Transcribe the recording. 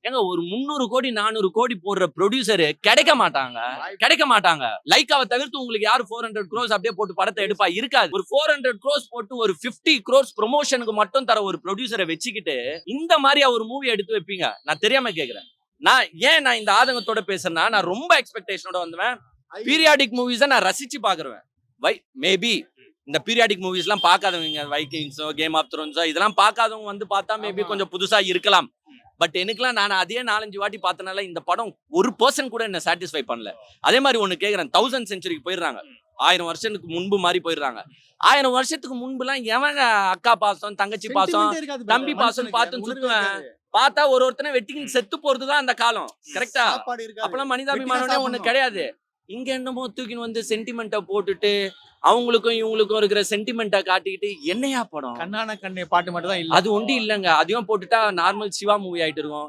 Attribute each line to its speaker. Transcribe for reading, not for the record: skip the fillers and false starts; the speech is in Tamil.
Speaker 1: ஏங்க ஒரு 300 கோடி 400 கோடி போடுற ப்ரொடியூசர் கிடைக்க மாட்டாங்க. லைக்காவை தவிர்த்து உங்களுக்கு யாரு 400 crores அப்படியே போட்டு படத்தை எடுப்பா? இருக்காது. ஒரு 400 crores போட்டு ஒரு 50 crores ப்ரொமோஷனுக்கு மட்டும் தர ஒரு ப்ரொடியூசரை வச்சுக்கிட்டு இந்த மாதிரி ஒரு மூவி எடுத்து வைப்பீங்க? நான் தெரியாம கேக்குறேன். நான் இந்த ஆதங்கத்தோட பேசுறேன்னா, நான் ரொம்ப எக்ஸ்பெக்டேஷனோட வந்தவன். பீரியாடிக் மூவிஸை நான் ரசிச்சு பாக்குறேன். மேபி இந்த பீரியாடிக் மூவிஸ் எல்லாம் பார்க்காதவங்க, வைக்கிங்ஸோ கேம் ஆஃப் த்ரோன்ஸோ இதெல்லாம் பார்க்காதவங்க வந்து பார்த்தா மேபி கொஞ்சம் புதுசா இருக்கலாம். பட் எனக்குலாம் நான் அதே 4-5 வாட்டி பார்த்தனால இந்த படம் ஒரு பர்சன் கூட என்ன சாட்டிஸ்ஃபை பண்ணல. அதே மாதிரி ஒண்ணு கேக்குறேன், 1000th செஞ்சுரிக்கு போயிடுறாங்க. 1000 வருஷத்துக்கு முன்பு மாதிரி போயிடுறாங்க. 1000 வருஷத்துக்கு முன்புலாம் எவங்க அக்கா பாசம், தங்கச்சி பாசம், தம்பி பாசம் பார்த்து சுத்துவேன். பார்த்தா ஒருத்தனை வெட்டிக்கின்னு செத்து போறதுதான் அந்த காலம். கரெக்டா? அப்பெல்லாம் மனிதாபிமானமே ஒண்ணு கிடையாது. இங்க என்னமோ தூக்கின்னு வந்து சென்டிமெண்ட்டை போட்டுட்டு அவங்களுக்கும் இவங்களுக்கும் இருக்கிற சென்டிமெண்ட்டை காட்டிக்கிட்டு என்னையா படம்?
Speaker 2: கண்ணான கண்ணே பாட்டு மட்டும் தான் இல்ல.
Speaker 1: அது ஒண்டி இல்லங்க. அதையும் போட்டுட்டா நார்மல் சிவா மூவி ஆயிட்டு இருக்கும்.